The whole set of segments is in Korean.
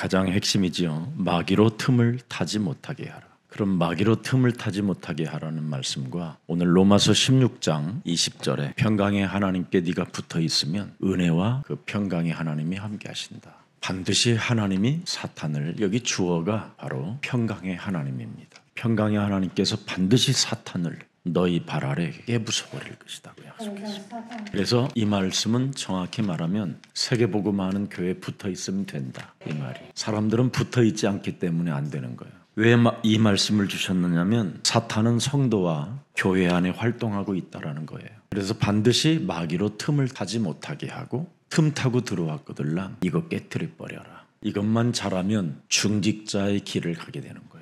가장 핵심이지요. 마귀로 틈을 타지 못하게 하라. 그럼 마귀로 틈을 타지 못하게 하라는 말씀과 오늘 로마서 16장 20절에 평강의 하나님께 네가 붙어 있으면 은혜와 그 평강의 하나님이 함께 하신다. 반드시 하나님이 사탄을, 여기 주어가 바로 평강의 하나님입니다. 평강의 하나님께서 반드시 사탄을 너희 발 아래 깨부숴버릴 것이라고 약속했습니다. 그래서 이 말씀은 정확히 말하면 세계복음하는 교회에 붙어 있으면 된다, 이 말이. 사람들은 붙어 있지 않기 때문에 안 되는 거예요. 왜 이 말씀을 주셨느냐면 사탄은 성도와 교회 안에 활동하고 있다라는 거예요. 그래서 반드시 마귀로 틈을 타지 못하게 하고, 틈 타고 들어왔거들랑 이거 깨트려 버려라. 이것만 잘하면 중직자의 길을 가게 되는 거예요.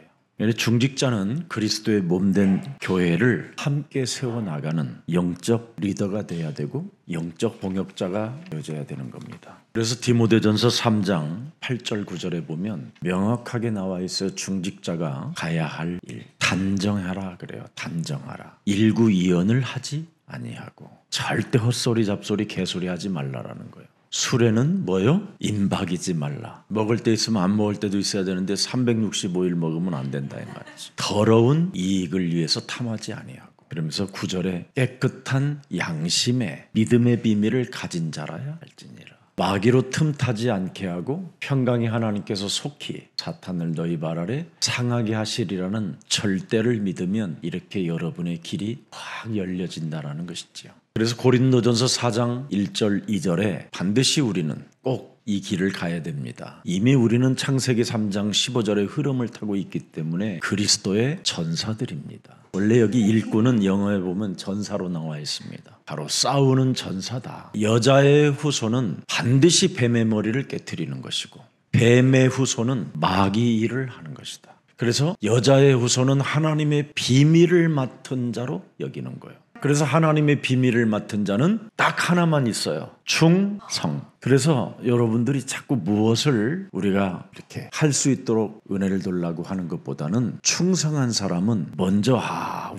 중직자는 그리스도의 몸된 교회를 함께 세워나가는 영적 리더가 돼야 되고 영적 봉역자가 되어야 되는 겁니다. 그래서 디모데전서 3장 8절 9절에 보면 명확하게 나와 있어요. 중직자가 가야 할 일, 단정하라 그래요. 단정하라. 일구이연을 하지 아니하고 절대 헛소리 잡소리 개소리 하지 말라라는 거예요. 술에는 뭐요? 임박이지 말라. 먹을 때 있으면 안 먹을 때도 있어야 되는데 365일 먹으면 안 된다 이 말이지. 더러운 이익을 위해서 탐하지 아니하고. 그러면서 9절에 깨끗한 양심의 믿음의 비밀을 가진 자라야 할지니라. 마귀로 틈타지 않게 하고 평강의 하나님께서 속히 사탄을 너희 발 아래 상하게 하시리라는 절대를 믿으면 이렇게 여러분의 길이 확 열려진다라는 것이지요. 그래서 고린도전서 4장 1절 2절에 반드시 우리는 꼭 이 길을 가야 됩니다. 이미 우리는 창세기 3장 15절의 흐름을 타고 있기 때문에 그리스도의 전사들입니다. 원래 여기 일꾼은 영어에 보면 전사로 나와 있습니다. 바로 싸우는 전사다. 여자의 후손은 반드시 뱀의 머리를 깨트리는 것이고 뱀의 후손은 마귀 일을 하는 것이다. 그래서 여자의 후손은 하나님의 비밀을 맡은 자로 여기는 거예요. 그래서 하나님의 비밀을 맡은 자는 딱 하나만 있어요. 충성. 그래서 여러분들이 자꾸 무엇을 우리가 이렇게 할 수 있도록 은혜를 달라고 하는 것보다는 충성한 사람은 먼저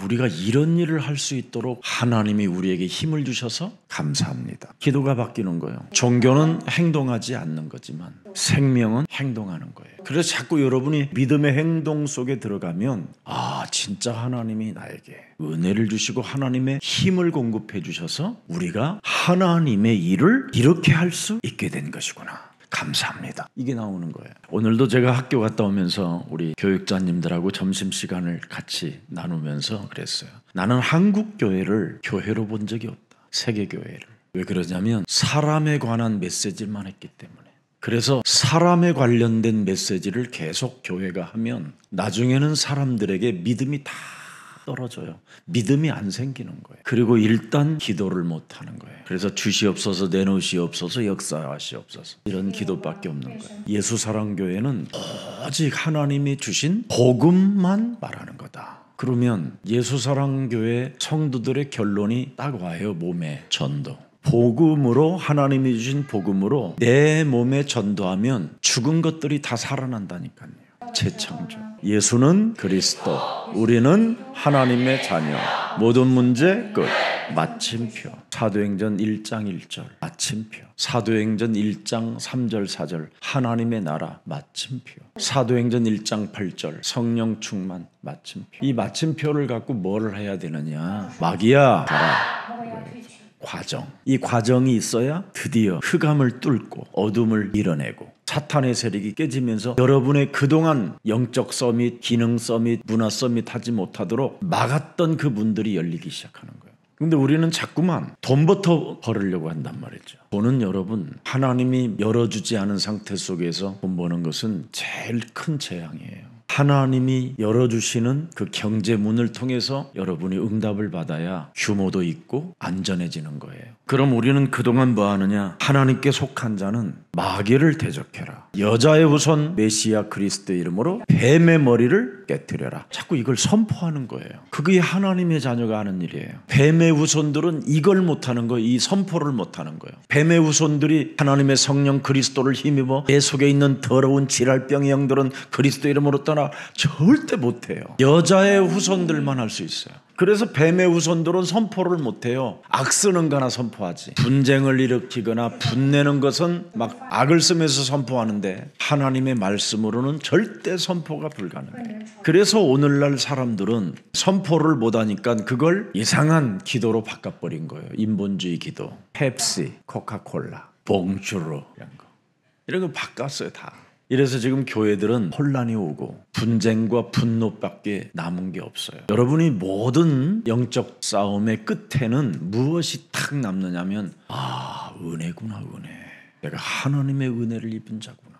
우리가 이런 일을 할 수 있도록 하나님이 우리에게 힘을 주셔서 감사합니다. 기도가 바뀌는 거예요. 종교는 행동하지 않는 거지만 생명은 행동하는 거예요. 그래서 자꾸 여러분이 믿음의 행동 속에 들어가면 진짜 하나님이 나에게 은혜를 주시고 하나님의 힘을 공급해 주셔서 우리가 하나님의 일을 이렇게 할 수 있게 된 것이구나. 감사합니다. 이게 나오는 거예요. 오늘도 제가 학교 갔다 오면서 우리 교육자님들하고 점심시간을 같이 나누면서 그랬어요. 나는 한국 교회를 교회로 본 적이 없다. 세계교회를. 왜 그러냐면 사람에 관한 메시지만 했기 때문에. 그래서 사람에 관련된 메시지를 계속 교회가 하면 나중에는 사람들에게 믿음이 다 떨어져요. 믿음이 안 생기는 거예요. 그리고 일단 기도를 못 하는 거예요. 그래서 주시옵소서, 내놓으시옵소서, 역사하시옵소서 이런 기도밖에 없는 거예요. 예수사랑교회는 오직 하나님이 주신 복음만 말하는 거다. 그러면 예수사랑교회 성도들의 결론이 딱 와요. 몸에 전도. 복음으로, 하나님이 주신 복음으로 내 몸에 전도하면 죽은 것들이 다 살아난다니까요. 재창조. 예수는 그리스도, 우리는 하나님의 자녀. 모든 문제 끝. 마침표. 사도행전 1장 1절 마침표. 사도행전 1장 3절 4절 하나님의 나라 마침표. 사도행전 1장 8절 성령 충만 마침표. 이 마침표를 갖고 뭘 해야 되느냐. 마귀야 가라. 과정. 이 과정이 있어야 드디어 흑암을 뚫고 어둠을 밀어내고 사탄의 세력이 깨지면서 여러분의 그동안 영적 서밋, 기능 서밋, 문화 서밋 하지 못하도록 막았던 그 문들이 열리기 시작하는 거예요. 근데 우리는 자꾸만 돈부터 벌으려고 한단 말이죠. 돈은 여러분 하나님이 열어주지 않은 상태 속에서 돈 버는 것은 제일 큰 재앙이에요. 하나님이 열어주시는 그 경제문을 통해서 여러분이 응답을 받아야 규모도 있고 안전해지는 거예요. 그럼 우리는 그동안 뭐 하느냐? 하나님께 속한 자는 마귀를 대적해라. 여자의 후손 메시아 그리스도의 이름으로 뱀의 머리를 깨트려라. 자꾸 이걸 선포하는 거예요. 그게 하나님의 자녀가 하는 일이에요. 뱀의 후손들은 이걸 못하는 거예요. 이 선포를 못하는 거예요. 뱀의 후손들이 하나님의 성령 그리스도를 힘입어 내 속에 있는 더러운 지랄병의 영들은 그리스도 이름으로 떠나 절대 못해요. 여자의 후손들만 할 수 있어요. 그래서 뱀의 후손들은 선포를 못해요. 악쓰는 거나 선포하지. 분쟁을 일으키거나 분내는 것은 막 악을 쓰면서 선포하는데 하나님의 말씀으로는 절대 선포가 불가능해요. 그래서 오늘날 사람들은 선포를 못하니까 그걸 이상한 기도로 바꿔버린 거예요. 인본주의 기도. 펩시, 코카콜라, 봉주로 이런 거 바꿨어요 다. 이래서 지금 교회들은 혼란이 오고 분쟁과 분노밖에 남은 게 없어요. 여러분이 모든 영적 싸움의 끝에는 무엇이 탁 남느냐면 은혜구나 은혜. 내가 하나님의 은혜를 입은 자구나.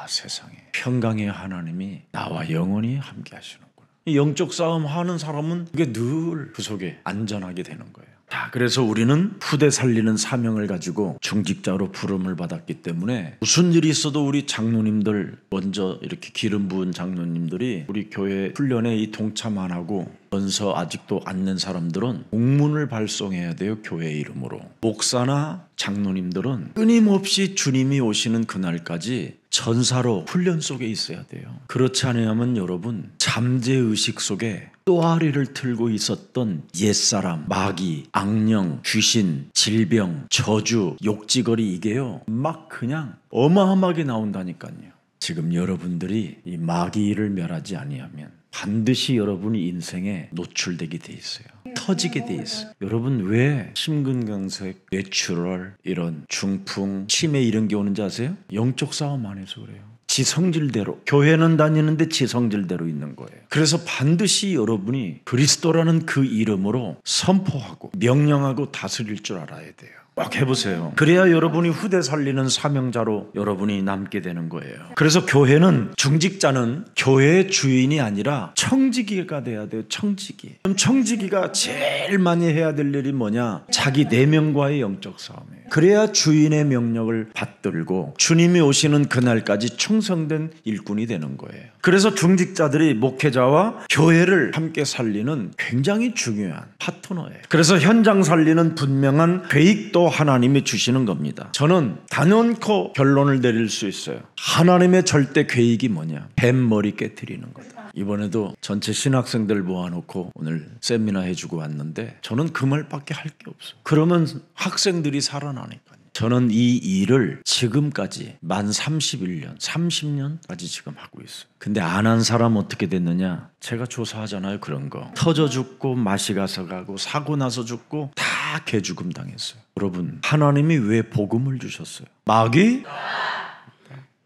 세상에 평강의 하나님이 나와 영원히 함께 하시는구나. 이 영적 싸움 하는 사람은 그게 늘 그 속에 안전하게 되는 거예요. 그래서 우리는 후대 살리는 사명을 가지고 중직자로 부름을 받았기 때문에 무슨 일이 있어도 우리 장로님들 먼저 이렇게 기름 부은 장로님들이 우리 교회 훈련에 이 동참 안 하고 먼저 아직도 앉는 사람들은 공문을 발송해야 돼요. 교회 이름으로. 목사나 장로님들은 끊임없이 주님이 오시는 그날까지 전사로 훈련 속에 있어야 돼요. 그렇지 않으면 여러분 잠재의식 속에 또아리를 틀고 있었던 옛사람, 마귀, 악령, 귀신, 질병, 저주, 욕지거리 이게요 막 그냥 어마어마하게 나온다니까요. 지금 여러분들이 이 마귀를 멸하지 아니하면 반드시 여러분이 인생에 노출되게 돼 있어요. 터지게 돼 있어요. 여러분 왜 심근경색, 뇌출혈, 이런 중풍, 치매 이런 게 오는지 아세요? 영적 싸움 안에서 그래요. 지 성질대로 교회는 다니는데 지 성질대로 있는 거예요. 그래서 반드시 여러분이 그리스도라는 그 이름으로 선포하고 명령하고 다스릴 줄 알아야 돼요. 꼭 해보세요. 그래야 여러분이 후대 살리는 사명자로 여러분이 남게 되는 거예요. 그래서 교회는 중직자는 교회의 주인이 아니라 청지기가 돼야 돼요. 청지기. 그럼 청지기가 제일 많이 해야 될 일이 뭐냐? 자기 내면과의 영적 싸움이에요. 그래야 주인의 명령을 받들고 주님이 오시는 그날까지 충성된 일꾼이 되는 거예요. 그래서 중직자들이 목회자와 교회를 함께 살리는 굉장히 중요한 파트너예요. 그래서 현장 살리는 분명한 계획도 하나님이 주시는 겁니다. 저는 단언코 결론을 내릴 수 있어요. 하나님의 절대 계획이 뭐냐? 뱀머리 깨트리는 거다. 이번에도 전체 신학생들 모아놓고 오늘 세미나 해주고 왔는데 저는 그 말밖에 할 게 없어요. 그러면 학생들이 살아나니까요. 저는 이 일을 지금까지 만 31년, 30년까지 지금 하고 있어요. 근데 안 한 사람 어떻게 됐느냐? 제가 조사하잖아요. 그런 거. 터져 죽고 맛이 가서 가고 사고 나서 죽고 다 개죽음 당했어요. 여러분 하나님이 왜 복음을 주셨어요? 마귀?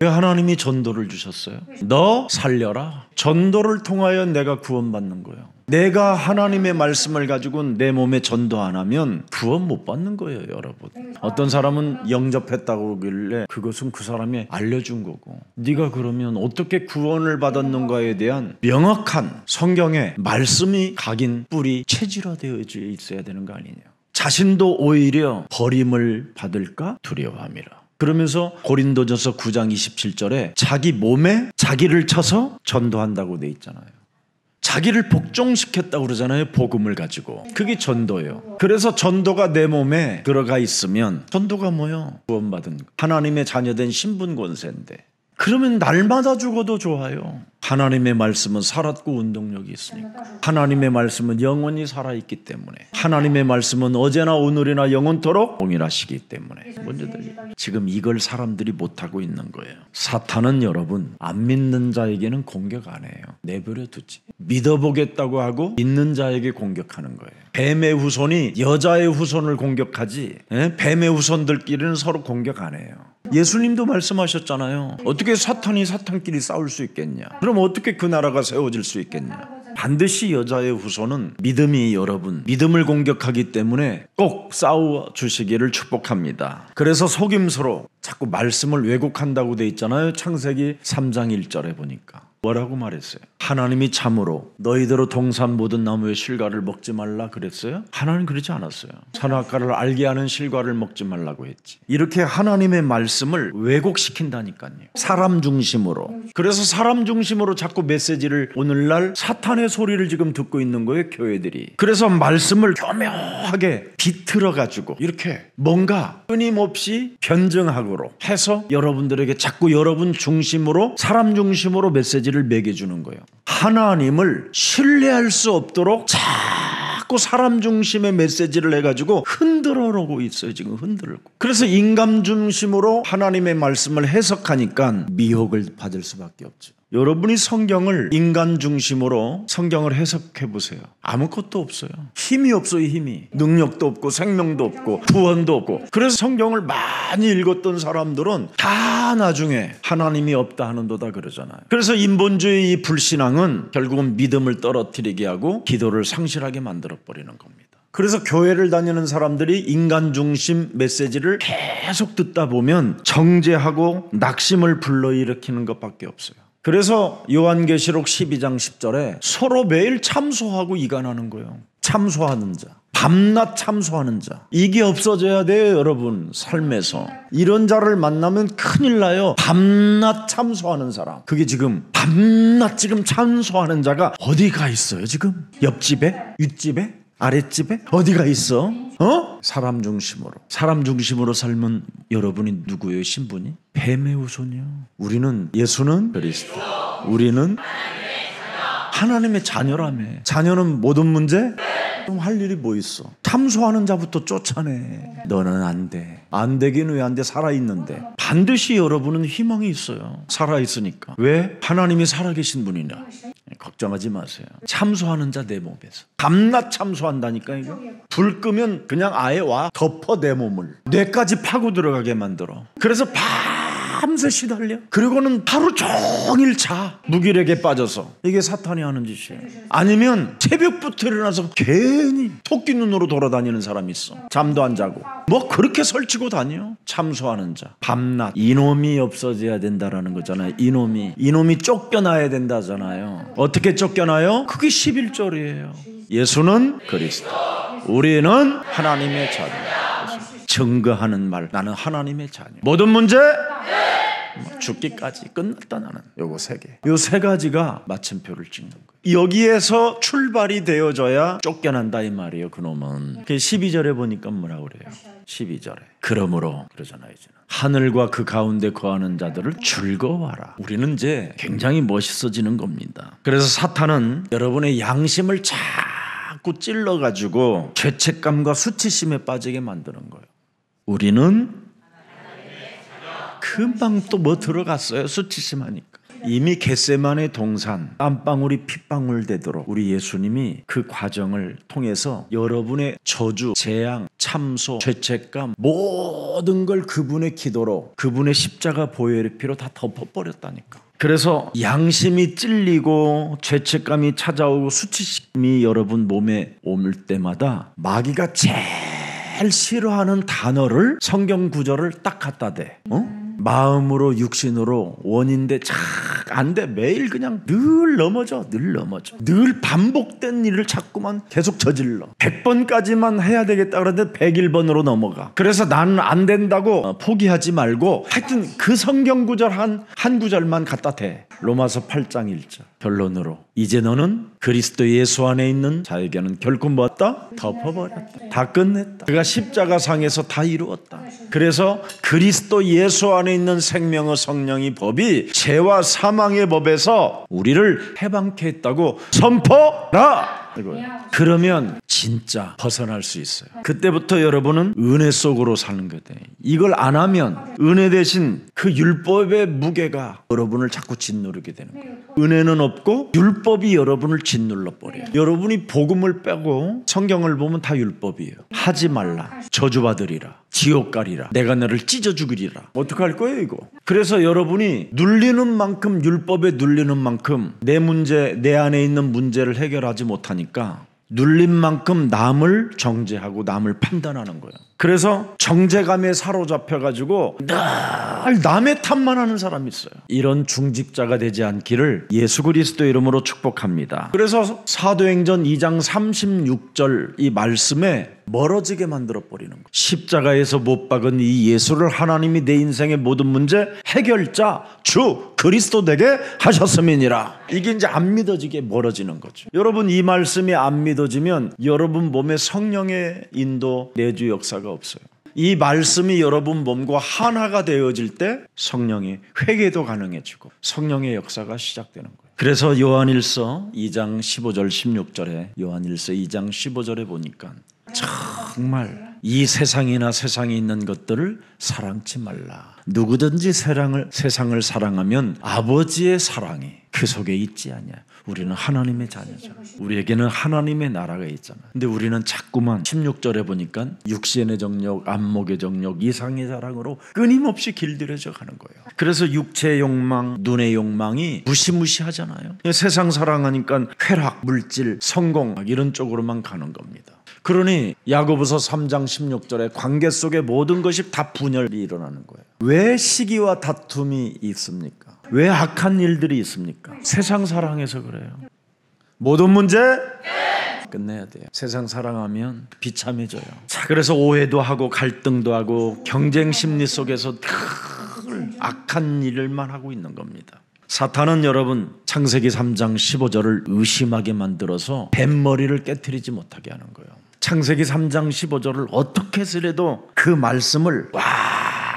왜 하나님이 전도를 주셨어요? 너 살려라. 전도를 통하여 내가 구원받는 거예요. 내가 하나님의 말씀을 가지고 내 몸에 전도 안 하면 구원 못 받는 거예요, 여러분. 어떤 사람은 영접했다고 그러길래 그것은 그 사람이 알려준 거고, 네가 그러면 어떻게 구원을 받았는가에 대한 명확한 성경의 말씀이 각인 뿌리 체질화되어 있어야 되는 거 아니냐. 자신도 오히려 버림을 받을까 두려워함이라. 그러면서 고린도전서 9장 27절에 자기 몸에 자기를 쳐서 전도한다고 돼 있잖아요. 자기를 복종시켰다고 그러잖아요. 복음을 가지고. 그게 전도예요. 그래서 전도가 내 몸에 들어가 있으면 전도가 뭐예요? 구원받은 하나님의 자녀된 신분 권세인데, 그러면 날마다 죽어도 좋아요. 하나님의 말씀은 살았고 운동력이 있으니까. 하나님의 말씀은 영원히 살아있기 때문에. 하나님의 말씀은 어제나 오늘이나 영원토록 동일하시기 때문에. 문제들이 지금 이걸 사람들이 못하고 있는 거예요. 사탄은 여러분 안 믿는 자에게는 공격 안 해요. 내버려 두지. 믿어보겠다고 하고 믿는 자에게 공격하는 거예요. 뱀의 후손이 여자의 후손을 공격하지, 뱀의 후손들끼리는 서로 공격 안 해요. 예수님도 말씀하셨잖아요. 어떻게 사탄이 사탄끼리 싸울 수 있겠냐? 그럼 어떻게 그 나라가 세워질 수 있겠냐? 반드시 여자의 후손은 믿음이 여러분 믿음을 공격하기 때문에 꼭 싸워 주시기를 축복합니다. 그래서 속임수로 자꾸 말씀을 왜곡한다고 돼 있잖아요. 창세기 3장 1절에 보니까 뭐라고 말했어요? 하나님이 참으로 너희대로 동산 모든 나무의 실과를 먹지 말라 그랬어요? 하나님 그러지 않았어요. 선악과를 알게 하는 실과를 먹지 말라고 했지. 이렇게 하나님의 말씀을 왜곡시킨다니까요. 사람 중심으로. 그래서 사람 중심으로 자꾸 메시지를, 오늘날 사탄의 소리를 지금 듣고 있는 거예요, 교회들이. 그래서 말씀을 교묘하게 비틀어가지고 이렇게 뭔가 끊임없이 변증학으로 해서 여러분들에게 자꾸 여러분 중심으로, 사람 중심으로 메시지를 매겨주는 거예요. 하나님을 신뢰할 수 없도록 자꾸 사람 중심의 메시지를 해가지고 흔들어 놓고 있어요. 지금 흔들고. 그래서 인간 중심으로 하나님의 말씀을 해석하니까 미혹을 받을 수밖에 없죠. 여러분이 성경을 인간 중심으로 성경을 해석해 보세요. 아무것도 없어요. 힘이 없어요. 힘이. 능력도 없고 생명도 없고 구원도 없고. 그래서 성경을 많이 읽었던 사람들은 다 나중에 하나님이 없다 하는도다 그러잖아요. 그래서 인본주의 이 불신앙은 결국은 믿음을 떨어뜨리게 하고 기도를 상실하게 만들어 버리는 겁니다. 그래서 교회를 다니는 사람들이 인간 중심 메시지를 계속 듣다 보면 정죄하고 낙심을 불러일으키는 것밖에 없어요. 그래서 요한계시록 12장 10절에 서로 매일 참소하고 이간하는 거예요. 참소하는 자, 밤낮 참소하는 자, 이게 없어져야 돼요. 여러분 삶에서 이런 자를 만나면 큰일 나요. 밤낮 참소하는 사람, 그게 지금 밤낮 지금 참소하는 자가 어디가 있어요? 지금 옆집에? 윗집에? 아랫집에? 어디가 있어? 사람 중심으로 살면 여러분이 누구예요? 신분이? 뱀의 후손이요. 우리는 예수는 그리스도, 우리는 하나님의 자녀라며. 자녀는 모든 문제? 그럼 할 일이 뭐 있어? 참소하는 자부터 쫓아내. 너는 안 돼. 안 되긴 왜 안 돼? 살아있는데. 반드시 여러분은 희망이 있어요. 살아있으니까. 왜? 하나님이 살아계신 분이냐. 걱정하지 마세요. 참소하는 자 내 몸에서. 밤낮 참소한다니까 이거. 불 끄면 그냥 아예 와 덮어 내 몸을. 뇌까지 파고 들어가게 만들어. 그래서 밤새 시달려. 그리고는 하루 종일 자. 무기력에 빠져서. 이게 사탄이 하는 짓이에요. 아니면 새벽부터 일어나서 괜히 토끼 눈으로 돌아다니는 사람이 있어. 잠도 안 자고. 뭐 그렇게 설치고 다녀. 참소하는 자. 밤낮. 이놈이 없어져야 된다라는 거잖아요. 이놈이 쫓겨나야 된다잖아요. 어떻게 쫓겨나요? 그게 11절이에요. 예수는 그리스도, 우리는 하나님의 자녀. 증거하는 말, 나는 하나님의 자녀. 모든 문제 죽기까지 끝났다. 나는 요거 세 개, 요 세 가지가 마침표를 찍는 거예요. 여기에서 출발이 되어져야 쫓겨난다 이 말이에요. 그놈은 12절에 보니까 뭐라 그래요? 12절에 그러므로 그러잖아요. 이제는 하늘과 그 가운데 거하는 자들을 즐거워하라. 우리는 이제 굉장히 멋있어지는 겁니다. 그래서 사탄은 여러분의 양심을 자꾸 찔러가지고 죄책감과 수치심에 빠지게 만드는 거예요. 우리는 금방 또 뭐 들어갔어요. 수치심하니까. 이미 겟세마네 동산 땀방울이 핏방울 되도록 우리 예수님이 그 과정을 통해서 여러분의 저주, 재앙, 참소, 죄책감 모든 걸 그분의 기도로, 그분의 십자가 보혈의 피로 다 덮어버렸다니까. 그래서 양심이 찔리고 죄책감이 찾아오고 수치심이 여러분 몸에 올 때마다 마귀가 제일 싫어하는 단어를, 성경 구절을 딱 갖다 대. 마음으로 육신으로 원인데 안 돼. 매일 그냥 늘 넘어져. 늘 반복된 일을 자꾸만 계속 저질러. 100번까지만 해야 되겠다 그러는데 101번으로 넘어가. 그래서 나는 안 된다고 포기하지 말고 하여튼 그 성경 구절 한 구절만 갖다 대. 로마서 8장 1절. 결론으로 이제 너는 그리스도 예수 안에 있는 자에게는 결코 뭐었다? 덮어버렸다. 다 끝냈다. 그가 십자가상에서 다 이루었다. 그래서 그리스도 예수 안에 있는 생명의 성령의 법이 죄와 사망의 법에서 우리를 해방케 했다고 선포라. 그러면 진짜 벗어날 수 있어요. 그때부터 여러분은 은혜 속으로 사는 거예요. 이걸 안 하면 은혜 대신 그 율법의 무게가 여러분을 자꾸 짓누르게 되는 거예요. 은혜는 없고 율법이 여러분을 짓눌러 버려요. 여러분이 복음을 빼고 성경을 보면 다 율법이에요. 하지 말라, 저주받으리라, 지옥 가리라, 내가 너를 찢어 죽이리라. 어떡할 거예요 이거? 그래서 여러분이 눌리는 만큼, 율법에 눌리는 만큼 내 문제, 내 안에 있는 문제를 해결하지 못하니까 눌린 만큼 남을 정죄하고 남을 판단하는 거예요. 그래서 정죄감에 사로잡혀가지고 늘 남의 탓만 하는 사람이 있어요. 이런 중직자가 되지 않기를 예수 그리스도 이름으로 축복합니다. 그래서 사도행전 2장 36절 이 말씀에 멀어지게 만들어버리는 거예요. 십자가에서 못 박은 이 예수를 하나님이 내 인생의 모든 문제 해결자 주 그리스도 되게 하셨음이니라. 이게 이제 안 믿어지게 멀어지는 거죠. 여러분 이 말씀이 안 믿어지면 여러분 몸에 성령의 인도, 내주 역사가 없어요. 이 말씀이 여러분 몸과 하나가 되어질 때 성령의 회개도 가능해지고 성령의 역사가 시작되는 거예요. 그래서 요한일서 2장 15절 16절에 요한일서 2장 15절에 보니까 정말 이 세상이나 세상에 있는 것들을 사랑치 말라. 누구든지 세상을 사랑하면 아버지의 사랑이 그 속에 있지 않냐. 우리는 하나님의 자녀잖아. 우리에게는 하나님의 나라가 있잖아. 근데 우리는 자꾸만 16절에 보니까 육신의 정욕, 안목의 정욕, 이상의 자랑으로 끊임없이 길들여져 가는 거예요. 그래서 육체의 욕망, 눈의 욕망이 무시무시하잖아요. 세상 사랑하니까 쾌락, 물질, 성공 이런 쪽으로만 가는 겁니다. 그러니 야고보서 3장 16절에 관계 속에 모든 것이 다 분열이 일어나는 거예요. 왜 시기와 다툼이 있습니까? 왜 악한 일들이 있습니까? 세상 사랑해서 그래요. 모든 문제 끝내야 돼요. 세상 사랑하면 비참해져요. 자, 그래서 오해도 하고 갈등도 하고 경쟁 심리 속에서 늘 악한 일을만 하고 있는 겁니다. 사탄은 여러분 창세기 3장 15절을 의심하게 만들어서 뱀머리를 깨트리지 못하게 하는 거예요. 창세기 3장 15절을 어떻게 해서라도 그 말씀을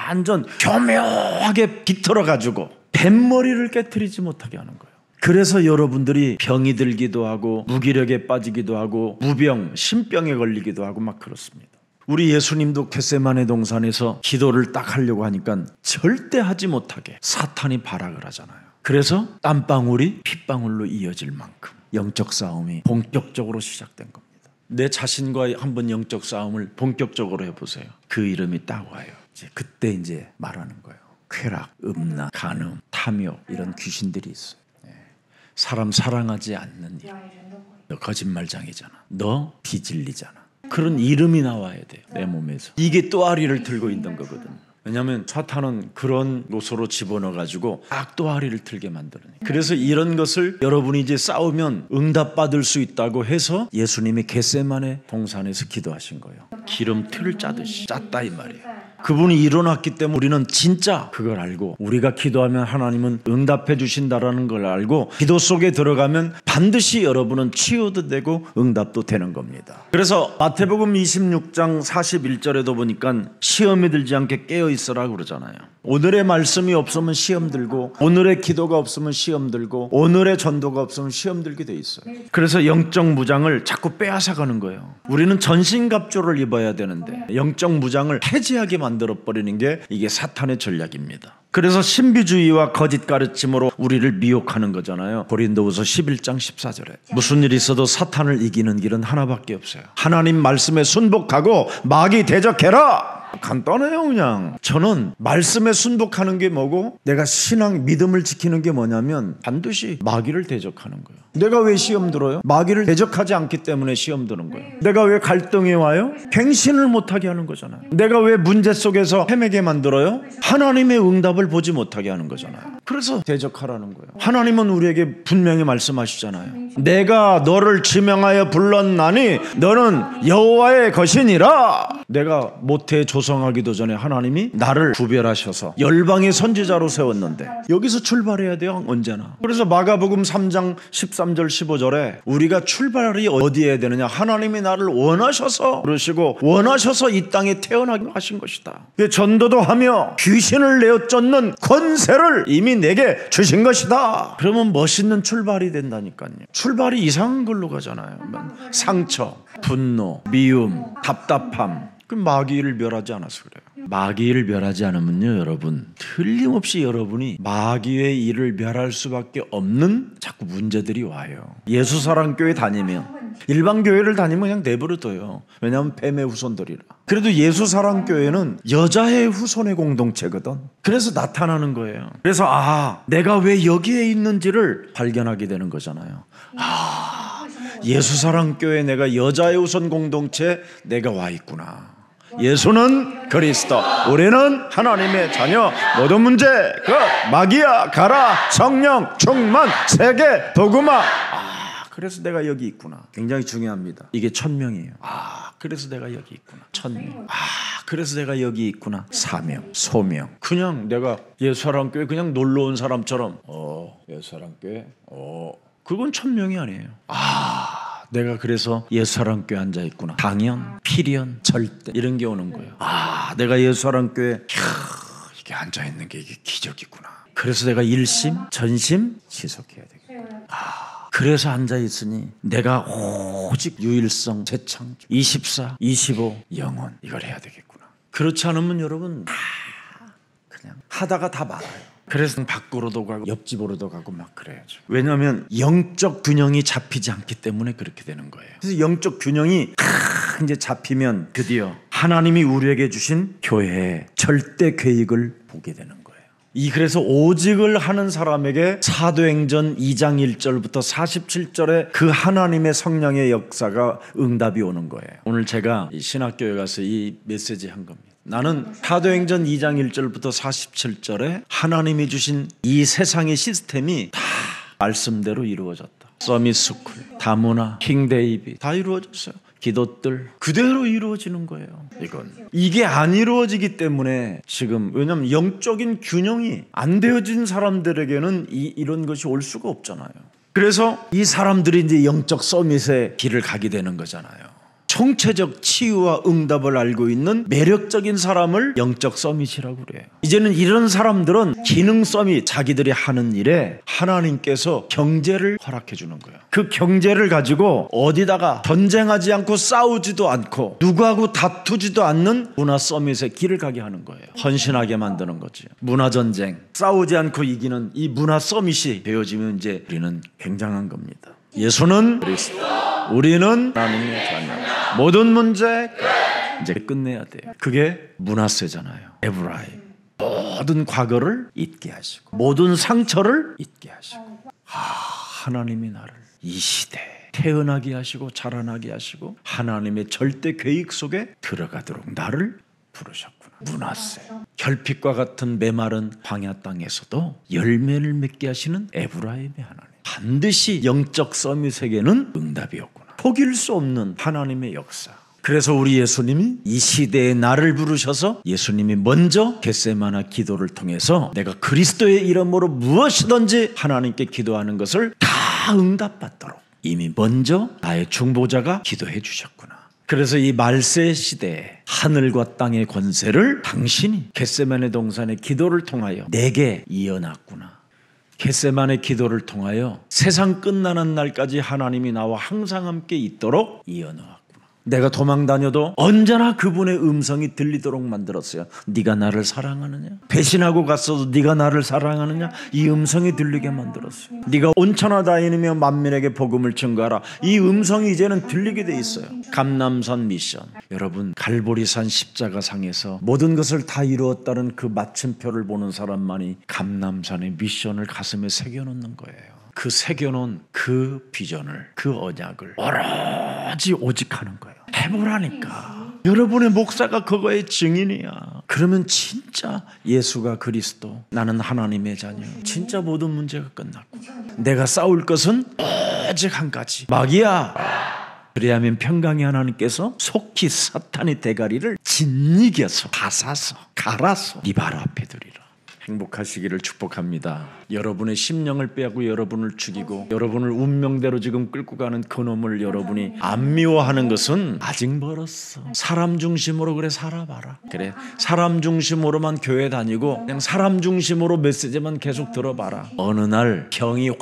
완전 교묘하게 비틀어가지고 뱀머리를 깨트리지 못하게 하는 거예요. 그래서 여러분들이 병이 들기도 하고 무기력에 빠지기도 하고 무병, 신병에 걸리기도 하고 막 그렇습니다. 우리 예수님도 겟세마네 동산에서 기도를 딱 하려고 하니까 절대 하지 못하게 사탄이 발악을 하잖아요. 그래서 땀방울이 핏방울로 이어질 만큼 영적 싸움이 본격적으로 시작된 겁니다. 내 자신과 한번 영적 싸움을 본격적으로 해보세요. 그 이름이 딱 와요. 그때 이제 말하는 거예요. 쾌락, 음란, 간음, 탐욕 이런 귀신들이 있어요. 사람 사랑하지 않는 일. 너 거짓말장이잖아. 너 비진리잖아. 그런 이름이 나와야 돼요. 내 몸에서. 이게 또아리를 들고 있는 거거든요. 왜냐하면 사탄은 그런 요소로 집어넣어가지고 악도아리를 틀게 만드는. 그래서 이런 것을 여러분이 이제 싸우면 응답받을 수 있다고 해서 예수님이 겟세마네 동산에서 기도하신 거예요. 기름 틀을 짜듯이 짰다 이 말이에요. 그분이 일어났기 때문에 우리는 진짜 그걸 알고 우리가 기도하면 하나님은 응답해 주신다라는 걸 알고 기도 속에 들어가면 반드시 여러분은 치유도 되고 응답도 되는 겁니다. 그래서 마태복음 26장 41절에도 보니까 시험에 들지 않게 깨어 있으라 그러잖아요. 오늘의 말씀이 없으면 시험 들고 오늘의 기도가 없으면 시험 들고 오늘의 전도가 없으면 시험 들게 돼 있어요. 그래서 영적 무장을 자꾸 빼앗아가는 거예요. 우리는 전신갑주를 입어야 되는데 영적 무장을 해제하게 만들어버리는 게 이게 사탄의 전략입니다. 그래서 신비주의와 거짓 가르침으로 우리를 미혹하는 거잖아요. 고린도후서 11장 14절에 무슨 일이 있어도 사탄을 이기는 길은 하나밖에 없어요. 하나님 말씀에 순복하고 마귀 대적해라. 간단해요. 그냥 저는 말씀에 순복하는 게 뭐고 내가 신앙 믿음을 지키는 게 뭐냐면 반드시 마귀를 대적하는 거예요. 내가 왜 시험 들어요? 마귀를 대적하지 않기 때문에 시험 드는 거예요. 내가 왜 갈등이 와요? 갱신을 못하게 하는 거잖아요. 내가 왜 문제 속에서 헤매게 만들어요? 하나님의 응답을 보지 못하게 하는 거잖아요. 그래서 대적하라는 거예요. 하나님은 우리에게 분명히 말씀하시잖아요. 내가 너를 지명하여 불렀나니 너는 여호와의 것이니라. 내가 모태 조성하기도 전에 하나님이 나를 구별하셔서 열방의 선지자로 세웠는데 여기서 출발해야 돼요. 언제나. 그래서 마가복음 3장 13절 15절에 우리가 출발이 어디에 해야 되느냐. 하나님이 나를 원하셔서 그러시고 원하셔서 이 땅에 태어나게 하신 것이다. 전도도 하며 귀신을 내어 쫓는 권세를 이미 내게 주신 것이다. 그러면 멋있는 출발이 된다니까요. 출발이 이상한 걸로 가잖아요. 상처, 분노, 미움, 답답함. 그 마귀를 멸하지 않아서 그래요. 마귀를 멸하지 않으면요, 여러분 틀림없이 여러분이 마귀의 일을 멸할 수밖에 없는 자꾸 문제들이 와요. 예수사랑교회 다니면 일반 교회를 다니면 그냥 내버려둬요. 왜냐하면 뱀의 후손들이라. 그래도 예수사랑교회는 여자의 후손의 공동체거든. 그래서 나타나는 거예요. 그래서 내가 왜 여기에 있는지를 발견하게 되는 거잖아요. 예수사랑교회 내가 여자의 후손 공동체 내가 와 있구나. 예수는 그리스도, 우리는 하나님의 자녀. 모든 문제 마귀야 가라. 성령 충만, 세계 복음화. 그래서 내가 여기 있구나. 굉장히 중요합니다. 이게 천명이에요. 그래서 내가 여기 있구나. 천명. 그래서 내가 여기 있구나. 사명, 소명. 그냥 내가 예수사랑교회 그냥 놀러 온 사람처럼 예수사랑교회 그건 천명이 아니에요. 내가 그래서 예수사랑교회 앉아있구나. 당연, 필연, 절대 이런 게 오는 거예요. 내가 예수사랑교회 이게 앉아있는 게 이게 기적이구나. 그래서 내가 일심, 전심 지속해야 되겠구나. 그래서 앉아있으니 내가 오직 유일성, 재창조, 24, 25, 영원 이걸 해야 되겠구나. 그렇지 않으면 여러분 그냥 하다가 다 말아요. 그래서 밖으로도 가고 옆집으로도 가고 막 그래야죠. 왜냐하면 영적 균형이 잡히지 않기 때문에 그렇게 되는 거예요. 그래서 영적 균형이 이제 잡히면 드디어 하나님이 우리에게 주신 교회의 절대 계획을 보게 되는 거예요. 그래서 오직을 하는 사람에게 사도행전 2장 1절부터 47절에 그 하나님의 성령의 역사가 응답이 오는 거예요. 오늘 제가 신학교에 가서 이 메시지 한 겁니다. 나는 사도행전 2장 1절부터 47절에 하나님이 주신 이 세상의 시스템이 다 말씀대로 이루어졌다. 서밋스쿨, 다문화, 킹 데이빗 다 이루어졌어요. 기도들 그대로 이루어지는 거예요. 이게 안 이루어지기 때문에 지금, 왜냐하면 영적인 균형이 안 되어진 사람들에게는 이런 것이 올 수가 없잖아요. 그래서 이 사람들이 이제 영적 서밋의 길을 가게 되는 거잖아요. 총체적 치유와 응답을 알고 있는 매력적인 사람을 영적 서밋이라고 그래요. 이제는 이런 사람들은 기능 서밋, 자기들이 하는 일에 하나님께서 경제를 허락해 주는 거예요. 그 경제를 가지고 어디다가 전쟁하지 않고 싸우지도 않고 누구하고 다투지도 않는 문화 서밋의 길을 가게 하는 거예요. 헌신하게 만드는 거지. 문화 전쟁, 싸우지 않고 이기는 이 문화 서밋이 되어지면 이제 우리는 굉장한 겁니다. 예수는 그리스도, 우리는 하나님의 자녀. 모든 문제 이제 끝내야 돼요. 그게 문화세잖아요. 에브라임. 모든 과거를 잊게 하시고 모든 상처를 잊게 하시고 하나님이 나를 이 시대에 태어나게 하시고 자라나게 하시고 하나님의 절대 계획 속에 들어가도록 나를 부르셨구나. 문화세. 결핍과 같은 메마른 광야 땅에서도 열매를 맺게 하시는 에브라임의 하나님. 반드시 영적 서밋에게는 응답이었구나. 포기할 수 없는 하나님의 역사. 그래서 우리 예수님이 이 시대에 나를 부르셔서 예수님이 먼저 겟세마네 기도를 통해서 내가 그리스도의 이름으로 무엇이든지 하나님께 기도하는 것을 다 응답받도록 이미 먼저 나의 중보자가 기도해 주셨구나. 그래서 이 말세 시대에 하늘과 땅의 권세를 당신이 겟세마네 동산의 기도를 통하여 내게 이어놨구나. 겟세마네 기도를 통하여 세상 끝나는 날까지 하나님이 나와 항상 함께 있도록 이어놓았구나. 내가 도망 다녀도 언제나 그분의 음성이 들리도록 만들었어요. 네가 나를 사랑하느냐? 배신하고 갔어도 네가 나를 사랑하느냐? 이 음성이 들리게 만들었어요. 네가 온천하 다니며 만민에게 복음을 증거하라. 이 음성이 이제는 들리게 돼 있어요. 감람산 미션. 여러분, 갈보리산 십자가상에서 모든 것을 다 이루었다는 그 마침표를 보는 사람만이 감람산의 미션을 가슴에 새겨놓는 거예요. 그 새겨놓은 그 비전을, 그 언약을 오로지 오직하는 거예요. 해보라니까. 여러분의 목사가 그거의 증인이야. 그러면 진짜 예수가 그리스도, 나는 하나님의 자녀, 진짜 모든 문제가 끝났고 내가 싸울 것은 오직 한 가지, 마귀야. 그래야면 평강의 하나님께서 속히 사탄의 대가리를 짓이겨서 가사서 갈아서 네 발 앞에 두리라. 행복하시기를 축복합니다. 여러분의 심령을 빼앗고 여러분을 죽이고 여러분을 운명대로 지금 끌고 가는 그놈을 여러분이 안 미워하는 것은 아직 멀었어. 사람 중심으로 그래 살아봐라. 그래 사람 중심으로만 교회 다니고 그냥 사람 중심으로 메시지만 계속 들어봐라. 어느 날 병이 확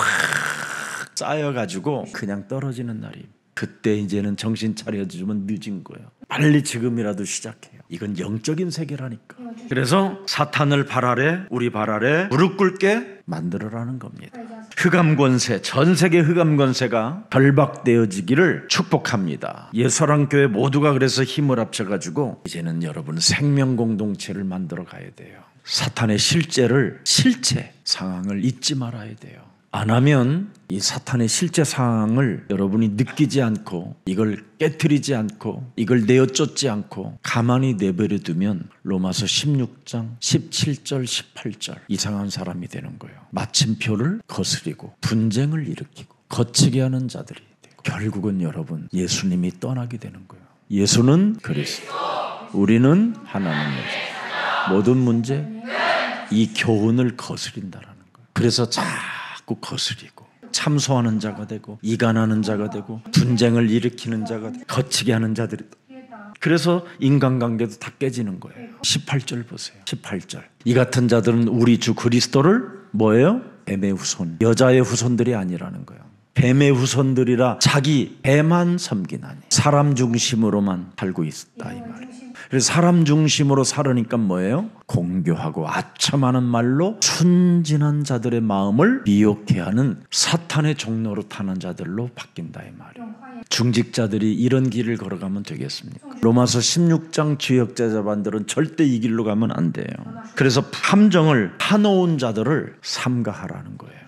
쌓여가지고 그냥 떨어지는 날이, 그때 이제는 정신 차려주면 늦은 거예요. 빨리 지금이라도 시작해요. 이건 영적인 세계라니까. 그래서 사탄을 발 아래, 우리 발 아래 무릎 꿇게 만들어라는 겁니다. 흑암 권세, 전 세계 흑암 권세가 결박되어지기를 축복합니다. 예서랑교회 모두가 그래서 힘을 합쳐가지고 이제는 여러분 생명 공동체를 만들어 가야 돼요. 사탄의 실체 상황을 잊지 말아야 돼요. 안 하면 이 사탄의 실제 상황을 여러분이 느끼지 않고 이걸 깨트리지 않고 이걸 내어쫓지 않고 가만히 내버려 두면 로마서 16장 17절 18절 이상한 사람이 되는 거예요. 마침표를 거스리고 분쟁을 일으키고 거치게 하는 자들이 되고 결국은 여러분 예수님이 떠나게 되는 거예요. 예수는 그리스도, 우리는 하나님의 자녀. 모든 문제 이 교훈을 거스린다라는 거예요. 그래서 자꾸 거스리고 참소하는 자가 되고 이간하는 자가 되고 분쟁을 일으키는 자가 되고 거치게 하는 자들이, 그래서 인간관계도 다 깨지는 거예요. 18절 보세요. 18절 이 같은 자들은 우리 주 그리스도를 뭐예요? 뱀의 후손, 여자의 후손들이 아니라는 거예요. 뱀의 후손들이라 자기 배만 섬기나니 사람 중심으로만 살고 있다 이 말이에요. 그래서 사람 중심으로 살으니까 뭐예요? 공교하고 아첨하는 말로 순진한 자들의 마음을 미혹해 하는 사탄의 종로로 타는 자들로 바뀐다 이 말이에요. 중직자들이 이런 길을 걸어가면 되겠습니까? 로마서 16장 지역자자반들은 절대 이 길로 가면 안 돼요. 그래서 함정을 파놓은 자들을 삼가하라는 거예요.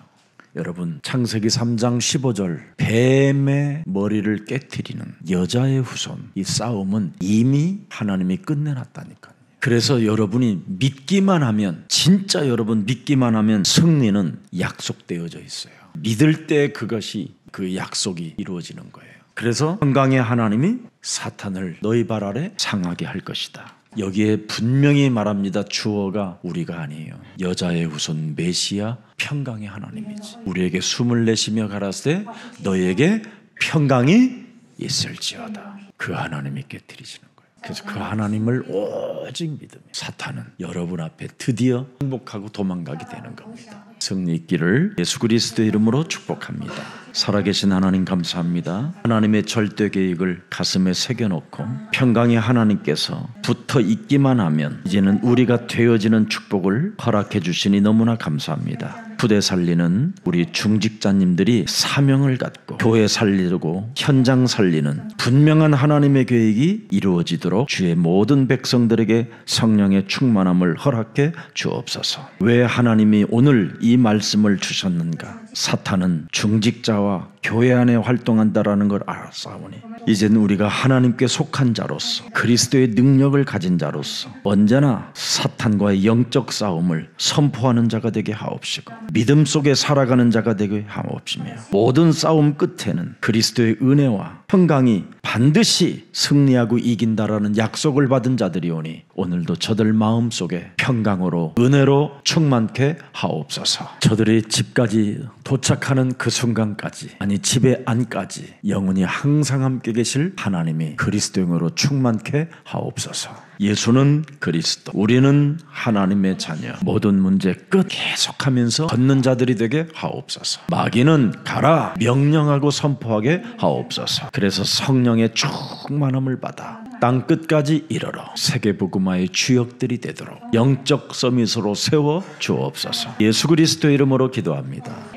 여러분, 창세기 3장 15절 뱀의 머리를 깨트리는 여자의 후손, 이 싸움은 이미 하나님이 끝내놨다니까요. 그래서 여러분이 믿기만 하면, 진짜 여러분 믿기만 하면 승리는 약속되어져 있어요. 믿을 때 그것이, 그 약속이 이루어지는 거예요. 그래서 평강의 하나님이 사탄을 너희 발 아래 상하게 할 것이다. 여기에 분명히 말합니다. 주어가 우리가 아니에요. 여자의 후손 메시아 평강의 하나님이지. 우리에게 숨을 내쉬며 가라사대 너희에게 평강이 있을지어다. 그 하나님이 깨뜨리시는 거예요. 그래서 그 하나님을 오직 믿으면 사탄은 여러분 앞에 드디어 행복하고 도망가게 되는 겁니다. 승리 있기를 예수 그리스도의 이름으로 축복합니다. 살아계신 하나님 감사합니다. 하나님의 절대 계획을 가슴에 새겨놓고 평강의 하나님께서 붙어 있기만 하면 이제는 우리가 되어지는 축복을 허락해 주시니 너무나 감사합니다. 부대 살리는 우리 중직자님들이 사명을 갖고 교회 살리고 현장 살리는 분명한 하나님의 계획이 이루어지도록 주의 모든 백성들에게 성령의 충만함을 허락해 주옵소서. 왜 하나님이 오늘 이 말씀을 주셨는가? 사탄은 중직자와 교회 안에 활동한다라는 걸 알았사오니 이제는 우리가 하나님께 속한 자로서 그리스도의 능력을 가진 자로서 언제나 사탄과의 영적 싸움을 선포하는 자가 되게 하옵시고 믿음 속에 살아가는 자가 되게 하옵시며 모든 싸움 끝에는 그리스도의 은혜와 평강이 반드시 승리하고 이긴다라는 약속을 받은 자들이 오니 오늘도 저들 마음속에 평강으로 은혜로 충만케 하옵소서. 저들이 집까지 도착하는 그 순간까지, 아니 집의 안까지 영원히 항상 함께 계실 하나님이 그리스도인으로 충만케 하옵소서. 예수는 그리스도, 우리는 하나님의 자녀. 모든 문제 끝 계속하면서 걷는 자들이 되게 하옵소서. 마귀는 가라 명령하고 선포하게 하옵소서. 그래서 성령의 충만함을 받아 땅 끝까지 이르러 세계복음화의 주역들이 되도록 영적 서밋으로 세워 주옵소서. 예수 그리스도의 이름으로 기도합니다.